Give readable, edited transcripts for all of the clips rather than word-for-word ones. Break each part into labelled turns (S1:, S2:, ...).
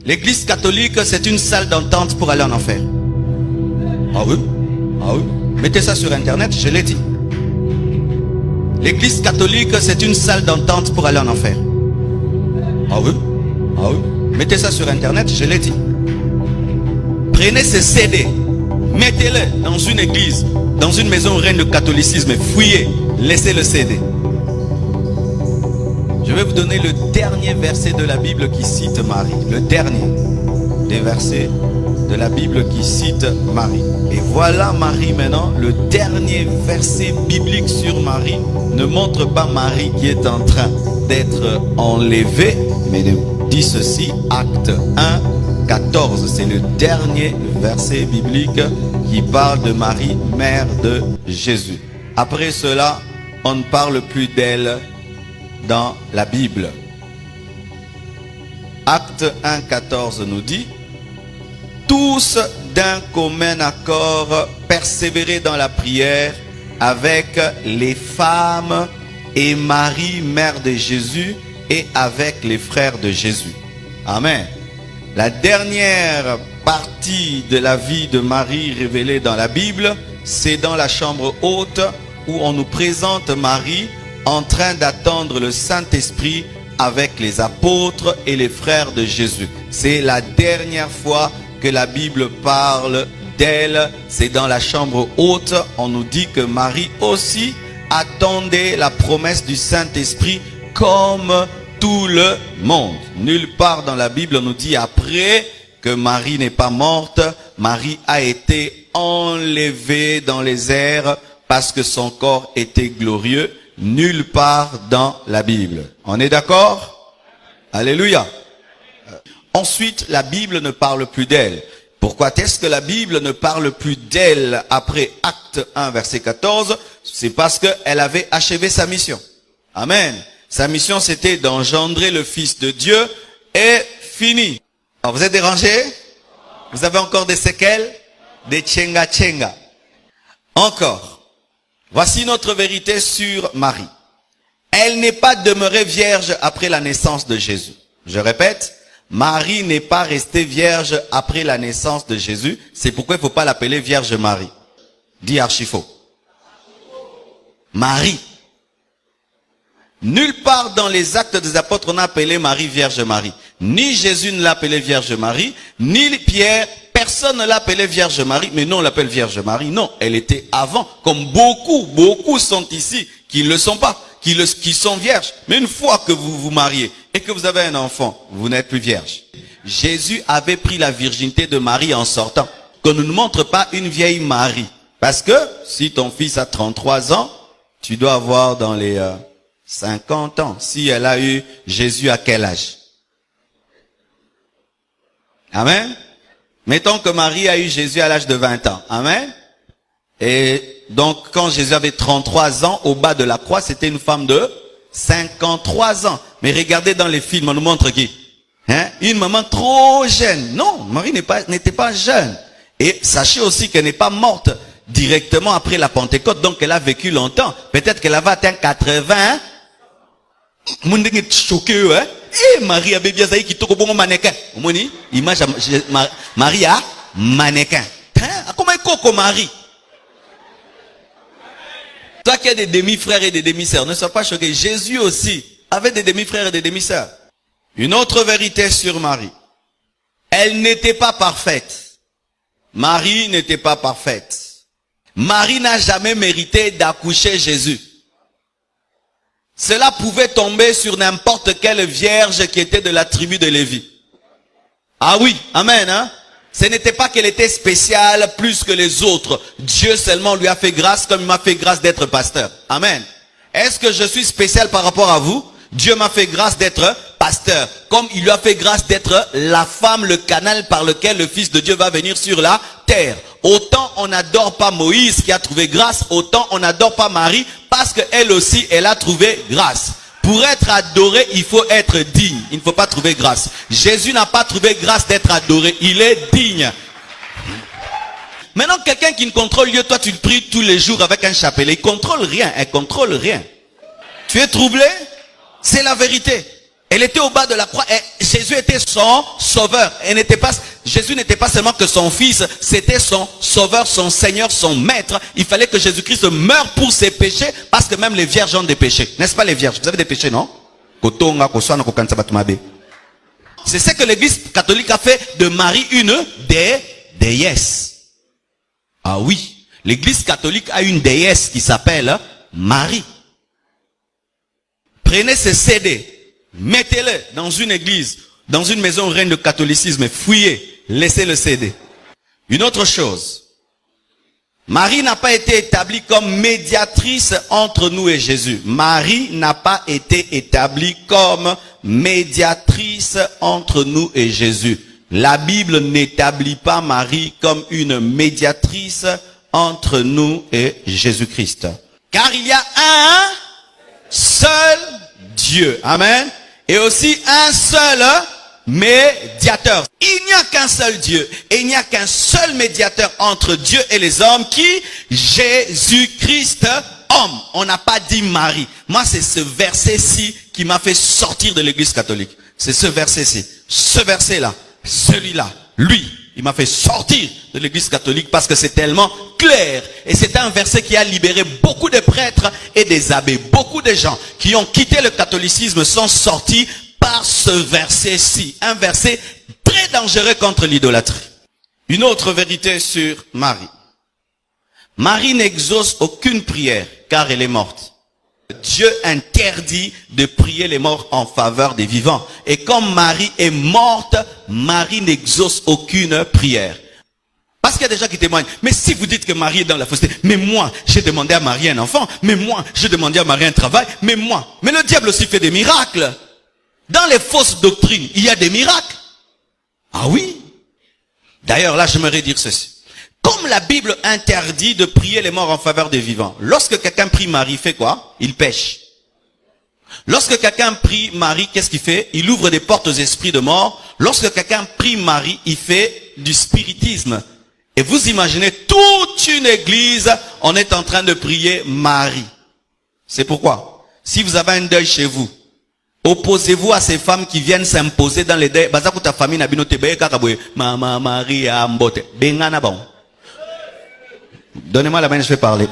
S1: L'église catholique, c'est une salle d'entente pour aller en enfer. Ah oui? Ah oui? Mettez ça sur internet, je l'ai dit. L'église catholique, c'est une salle d'entente pour aller en enfer. Ah oui? Ah oui? Mettez ça sur internet, je l'ai dit. Prenez ces CD, mettez-les dans une église, dans une maison reine de catholicisme, fouillez, laissez le CD. Je vais vous donner le dernier verset de la Bible qui cite Marie. Le dernier des versets de la Bible qui cite Marie. Et voilà Marie maintenant, le dernier verset biblique sur Marie ne montre pas Marie qui est en train d'être enlevée, mais dit ceci, Acte 1, 14. C'est le dernier verset biblique qui parle de Marie, mère de Jésus. Après cela, on ne parle plus d'elle dans la Bible. Acte 1, 14 nous dit: tous d'un commun accord persévérer dans la prière avec les femmes et Marie, mère de Jésus, et avec les frères de Jésus. Amen. La dernière partie de la vie de Marie révélée dans la Bible, c'est dans la chambre haute où on nous présente Marie en train d'attendre le Saint-Esprit avec les apôtres et les frères de Jésus. C'est la dernière fois que la Bible parle d'elle. C'est dans la chambre haute. On nous dit que Marie aussi attendait la promesse du Saint-Esprit comme tout le monde. Nulle part dans la Bible on nous dit après que Marie n'est pas morte. Marie a été enlevée dans les airs parce que son corps était glorieux. Nulle part dans la Bible. On est d'accord? Alléluia. Ensuite, la Bible ne parle plus d'elle. Pourquoi est-ce que la Bible ne parle plus d'elle après Acte 1, verset 14? C'est parce qu'elle avait achevé sa mission. Amen. Sa mission, c'était d'engendrer le Fils de Dieu et fini. Alors, vous êtes dérangés? Vous avez encore des séquelles? Des tchenga tchenga. Encore. Voici notre vérité sur Marie. Elle n'est pas demeurée vierge après la naissance de Jésus. Je répète, Marie n'est pas restée vierge après la naissance de Jésus. C'est pourquoi il ne faut pas l'appeler Vierge Marie. Dis archi faux. Marie. Nulle part dans les actes des apôtres on a appelé Marie Vierge Marie. Ni Jésus ne l'a appelée Vierge Marie, ni Pierre. Personne ne l'appelait Vierge Marie, mais non, on l'appelle Vierge Marie. Non, elle était avant, comme beaucoup sont ici, qui ne le sont pas, qui sont vierges. Mais une fois que vous vous mariez et que vous avez un enfant, vous n'êtes plus vierge. Jésus avait pris la virginité de Marie en sortant. Qu'on ne nous montre pas une vieille Marie. Parce que, si ton fils a 33 ans, tu dois avoir dans les 50 ans. Si elle a eu Jésus à quel âge? Amen. Mettons que Marie a eu Jésus à l'âge de 20 ans. Amen. Et donc, quand Jésus avait 33 ans, au bas de la croix, c'était une femme de 53 ans. Mais regardez dans les films, on nous montre qui? Une maman trop jeune. Non, Marie n'était pas jeune. Et sachez aussi qu'elle n'est pas morte directement après la Pentecôte. Donc, elle a vécu longtemps. Peut-être qu'elle avait atteint 80. Moun est choqué, hein? Et Marie a bébé Zaï qui toque bon mannequin. Moni, image Marie a mannequin. Comment est Coco Marie? Toi qui as des demi-frères et des demi-sœurs, ne sois pas choqué. Jésus aussi avait des demi-frères et des demi-sœurs. Une autre vérité sur Marie. Elle n'était pas parfaite. Marie n'était pas parfaite. Marie n'a jamais mérité d'accoucher Jésus. Cela pouvait tomber sur n'importe quelle vierge qui était de la tribu de Lévi. Ah oui, amen, hein? Ce n'était pas qu'elle était spéciale plus que les autres. Dieu seulement lui a fait grâce comme il m'a fait grâce d'être pasteur. Amen. Est-ce que je suis spécial par rapport à vous? Dieu m'a fait grâce d'être pasteur. Comme il lui a fait grâce d'être la femme, le canal par lequel le Fils de Dieu va venir sur la terre. Autant on n'adore pas Moïse qui a trouvé grâce, autant on n'adore pas Marie parce qu'elle aussi, elle a trouvé grâce. Pour être adoré, il faut être digne. Il ne faut pas trouver grâce. Jésus n'a pas trouvé grâce d'être adoré. Il est digne. Maintenant, quelqu'un qui ne contrôle Dieu, toi tu le pries tous les jours avec un chapelet. Il contrôle rien. Elle contrôle rien. Tu es troublé? C'est la vérité. Elle était au bas de la croix et Jésus était son sauveur. Jésus n'était pas seulement que son fils, c'était son sauveur, son seigneur, son maître. Il fallait que Jésus-Christ meure pour ses péchés parce que même les vierges ont des péchés. N'est-ce pas les vierges? Vous avez des péchés, non? C'est ce que l'église catholique a fait de Marie une déesse. Ah oui, l'église catholique a une déesse qui s'appelle Marie. Prenez ce CD. Mettez-le dans une église, dans une maison reine de catholicisme, fouillez, laissez le CD. Une autre chose, Marie n'a pas été établie comme médiatrice entre nous et Jésus. Marie n'a pas été établie comme médiatrice entre nous et Jésus. La Bible n'établit pas Marie comme une médiatrice entre nous et Jésus-Christ. Car il y a un seul Dieu. Amen. Et aussi un seul médiateur. Il n'y a qu'un seul Dieu. Et il n'y a qu'un seul médiateur entre Dieu et les hommes qui? Jésus-Christ, homme. On n'a pas dit Marie. Moi, c'est ce verset-ci qui m'a fait sortir de l'église catholique. C'est ce verset-ci. Ce verset-là. Celui-là. Lui. Il m'a fait sortir de l'église catholique parce que c'est tellement clair. Et c'est un verset qui a libéré beaucoup de prêtres et des abbés. Beaucoup de gens qui ont quitté le catholicisme sont sortis par ce verset-ci. Un verset très dangereux contre l'idolâtrie. Une autre vérité sur Marie. Marie n'exauce aucune prière car elle est morte. Dieu interdit de prier les morts en faveur des vivants. Et comme Marie est morte, Marie n'exauce aucune prière. Parce qu'il y a des gens qui témoignent. Mais si vous dites que Marie est dans la fausseté, mais moi, j'ai demandé à Marie un enfant, mais moi, j'ai demandé à Marie un travail, mais moi. Mais le diable aussi fait des miracles. Dans les fausses doctrines, il y a des miracles. Ah oui. D'ailleurs, là, j'aimerais dire ceci. Comme la Bible interdit de prier les morts en faveur des vivants, lorsque quelqu'un prie Marie, il fait quoi? Il pêche. Lorsque quelqu'un prie Marie, qu'est-ce qu'il fait? Il ouvre des portes aux esprits de mort. Lorsque quelqu'un prie Marie, il fait du spiritisme. Et vous imaginez toute une église, on est en train de prier Marie. C'est pourquoi, si vous avez un deuil chez vous, opposez-vous à ces femmes qui viennent s'imposer dans les deuils. Ta famille n'a Marie a mbote. Donnez-moi la main, je vais parler.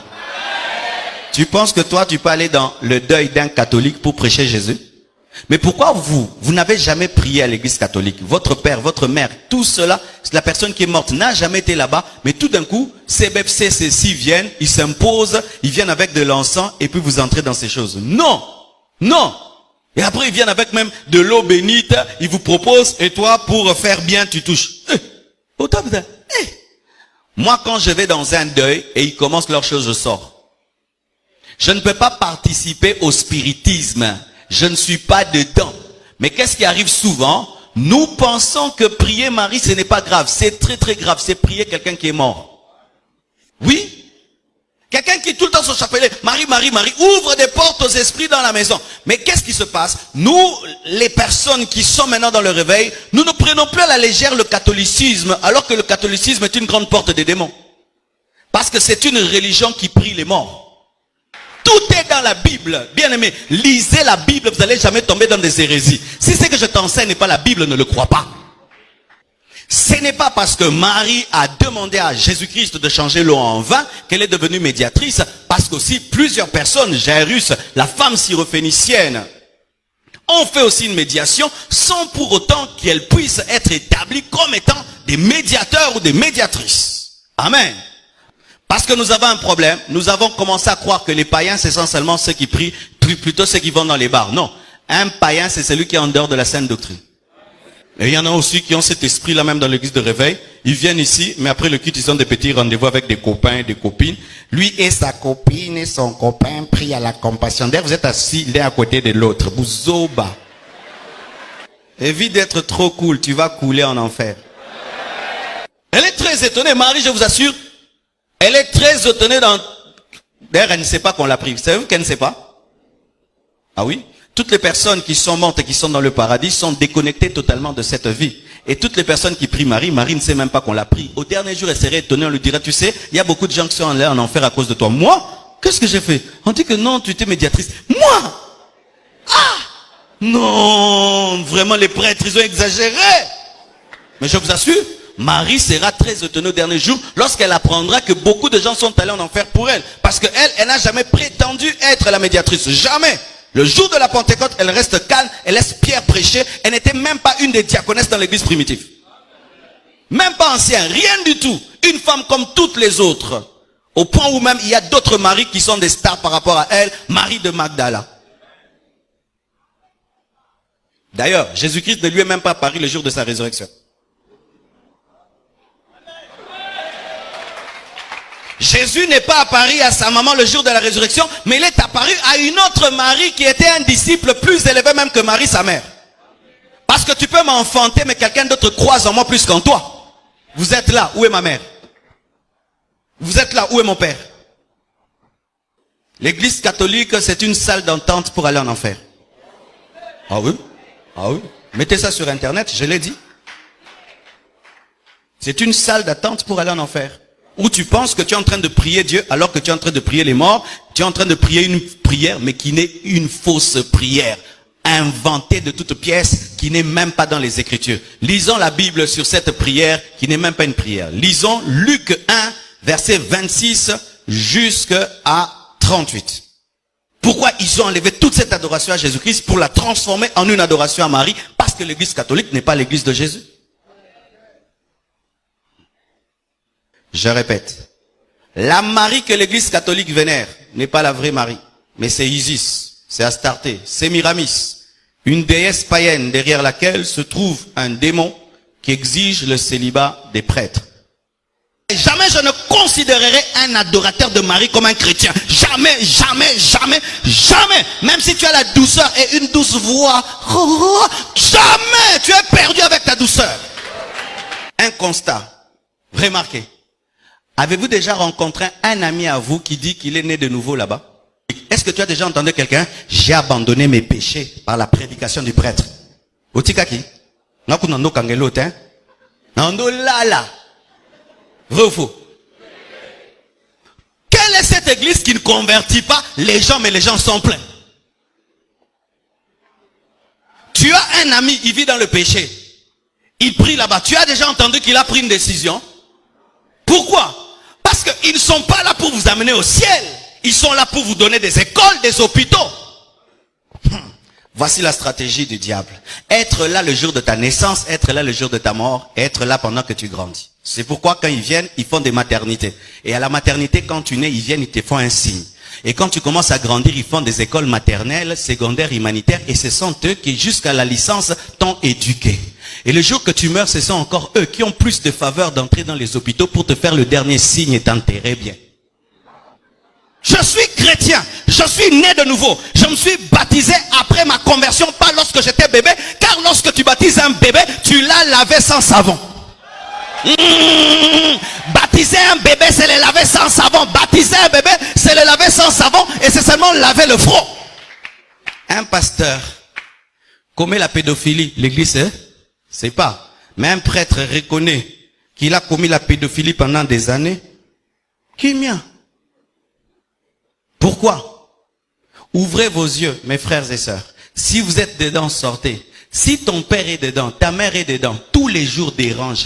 S1: Tu penses que toi, tu peux aller dans le deuil d'un catholique pour prêcher Jésus? Mais pourquoi vous n'avez jamais prié à l'église catholique? Votre père, votre mère, tout cela, la personne qui est morte n'a jamais été là-bas, mais tout d'un coup, ces BFC viennent, ils s'imposent, ils viennent avec de l'encens, et puis vous entrez dans ces choses. Non! Non! Et après, ils viennent avec même de l'eau bénite, ils vous proposent, et toi, pour faire bien, tu touches. Moi, quand je vais dans un deuil et ils commencent leur chose, je sors. Je ne peux pas participer au spiritisme. Je ne suis pas dedans. Mais qu'est-ce qui arrive souvent? Nous pensons que prier Marie, ce n'est pas grave. C'est très très grave. C'est prier quelqu'un qui est mort. Oui? Quelqu'un qui tout le temps son chapelet, Marie, Marie, Marie, ouvre des portes aux esprits dans la maison. Mais qu'est-ce qui se passe? Nous, les personnes qui sont maintenant dans le réveil, nous ne prenons plus à la légère le catholicisme, alors que le catholicisme est une grande porte des démons. Parce que c'est une religion qui prie les morts. Tout est dans la Bible. Bien aimé, lisez la Bible, vous n'allez jamais tomber dans des hérésies. Si c'est que je t'enseigne n'est pas la Bible, ne le crois pas. Ce n'est pas parce que Marie a demandé à Jésus-Christ de changer l'eau en vin qu'elle est devenue médiatrice, parce qu'aussi plusieurs personnes, Jairus, la femme syrophénicienne, ont fait aussi une médiation sans pour autant qu'elles puissent être établies comme étant des médiateurs ou des médiatrices. Amen. Parce que nous avons un problème, nous avons commencé à croire que les païens, c'est essentiellement ceux qui prient, plutôt ceux qui vont dans les bars. Non, un païen, c'est celui qui est en dehors de la sainte doctrine. Et il y en a aussi qui ont cet esprit-là même dans l'église de réveil. Ils viennent ici, mais après le culte, ils ont des petits rendez-vous avec des copains et des copines. Lui et sa copine et son copain prient à la compassion. D'ailleurs, vous êtes assis l'un à côté de l'autre. Bouzoba. Évite d'être trop cool, tu vas couler en enfer. Elle est très étonnée, Marie, je vous assure. Elle est très étonnée dans... D'ailleurs, elle ne sait pas qu'on l'a pris. Savez-vous qu'elle ne sait pas? Ah oui? Toutes les personnes qui sont mortes et qui sont dans le paradis sont déconnectées totalement de cette vie. Et toutes les personnes qui prient Marie, Marie ne sait même pas qu'on l'a pris. Au dernier jour, elle serait étonnée, on lui dirait, tu sais, il y a beaucoup de gens qui sont en enfer à cause de toi. Moi? Qu'est-ce que j'ai fait? On dit que non, tu étais médiatrice. Moi? Ah! Non, vraiment les prêtres, ils ont exagéré. Mais je vous assure, Marie sera très étonnée au dernier jour lorsqu'elle apprendra que beaucoup de gens sont allés en enfer pour elle. Parce qu'elle, elle n'a jamais prétendu être la médiatrice. Jamais. Le jour de la Pentecôte, elle reste calme, elle laisse Pierre prêcher. Elle n'était même pas une des diaconesses dans l'église primitive. Même pas ancienne, rien du tout. Une femme comme toutes les autres. Au point où même il y a d'autres maris qui sont des stars par rapport à elle. Marie de Magdala. D'ailleurs, Jésus-Christ ne lui est même pas apparu le jour de sa résurrection. Jésus n'est pas apparu à sa maman le jour de la résurrection, mais il est apparu à une autre Marie qui était un disciple plus élevé même que Marie, sa mère. Parce que tu peux m'enfanter, mais quelqu'un d'autre croise en moi plus qu'en toi. Vous êtes là, où est ma mère? Vous êtes là, où est mon père? L'église catholique, c'est une salle d'entente pour aller en enfer. Ah oui? Ah oui? Mettez ça sur internet, je l'ai dit. C'est une salle d'attente pour aller en enfer. Où tu penses que tu es en train de prier Dieu alors que tu es en train de prier les morts. Tu es en train de prier une prière mais qui n'est une fausse prière. Inventée de toutes pièces qui n'est même pas dans les Écritures. Lisons la Bible sur cette prière qui n'est même pas une prière. Lisons Luc 1, verset 26 jusqu'à 38. Pourquoi ils ont enlevé toute cette adoration à Jésus-Christ pour la transformer en une adoration à Marie? Parce que l'église catholique n'est pas l'église de Jésus. Je répète, la Marie que l'église catholique vénère n'est pas la vraie Marie, mais c'est Isis, c'est Astarté, c'est Miramis, une déesse païenne derrière laquelle se trouve un démon qui exige le célibat des prêtres. Jamais je ne considérerai un adorateur de Marie comme un chrétien. Jamais, jamais, jamais, jamais. Même si tu as la douceur et une douce voix, jamais tu es perdu avec ta douceur. Un constat, remarquez. Avez-vous déjà rencontré un ami à vous qui dit qu'il est né de nouveau là-bas? Est-ce que tu as déjà entendu quelqu'un? J'ai abandonné mes péchés par la prédication du prêtre. Otikaki? Nakunando kangelote. Nando lala. Vrai ou faux? Quelle est cette église qui ne convertit pas les gens, mais les gens sont pleins? Tu as un ami, il vit dans le péché. Il prie là-bas. Tu as déjà entendu qu'il a pris une décision? Pourquoi? Parce qu'ils ne sont pas là pour vous amener au ciel. Ils sont là pour vous donner des écoles, des hôpitaux. Voici la stratégie du diable. Être là le jour de ta naissance, être là le jour de ta mort, être là pendant que tu grandis. C'est pourquoi quand ils viennent, ils font des maternités. Et à la maternité, quand tu nais, ils viennent, ils te font un signe. Et quand tu commences à grandir, ils font des écoles maternelles, secondaires, humanitaires. Et ce sont eux qui, jusqu'à la licence, t'ont éduqué. Et le jour que tu meurs, ce sont encore eux qui ont plus de faveur d'entrer dans les hôpitaux pour te faire le dernier signe et t'enterrer bien. Je suis chrétien, je suis né de nouveau. Je me suis baptisé après ma conversion, pas lorsque j'étais bébé. Car lorsque tu baptises un bébé, tu l'as lavé sans savon. Baptiser un bébé, c'est le laver sans savon. Baptiser un bébé, c'est le laver sans savon. Et c'est seulement laver le front. Un pasteur commet la pédophilie. L'église, c'est pas. Mais un prêtre reconnaît qu'il a commis la pédophilie pendant des années. Qui mien? Pourquoi? Ouvrez vos yeux, mes frères et sœurs. Si vous êtes dedans, sortez. Si ton père est dedans, ta mère est dedans, tous les jours dérange,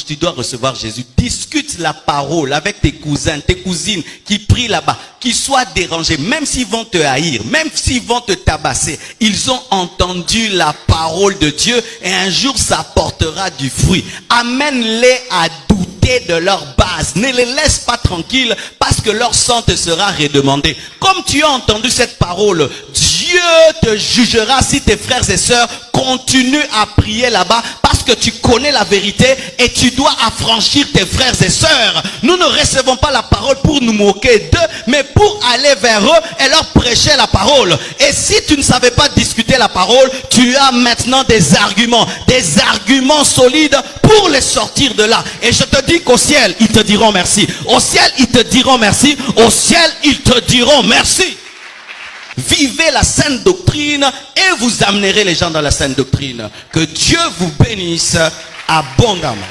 S1: tu dois recevoir Jésus. Discute la parole avec tes cousins, tes cousines qui prient là-bas, qui soient dérangés, même s'ils vont te haïr, même s'ils vont te tabasser. Ils ont entendu la parole de Dieu et un jour ça portera du fruit. Amène-les à douter de leur base. Ne les laisse pas tranquilles parce que leur sang te sera redemandé. Comme tu as entendu cette parole, Dieu te jugera si tes frères et sœurs continuent à prier là-bas parce que tu connais la vérité et tu dois affranchir tes frères et sœurs. Nous ne recevons pas la parole pour nous moquer d'eux, mais pour aller vers eux et leur prêcher la parole. Et si tu ne savais pas discuter la parole, tu as maintenant des arguments solides pour les sortir de là. Et je te dis qu'au ciel, ils te diront merci. Au ciel, ils te diront merci. Au ciel, ils te diront merci. Vivez la sainte doctrine et vous amènerez les gens dans la sainte doctrine. Que Dieu vous bénisse abondamment.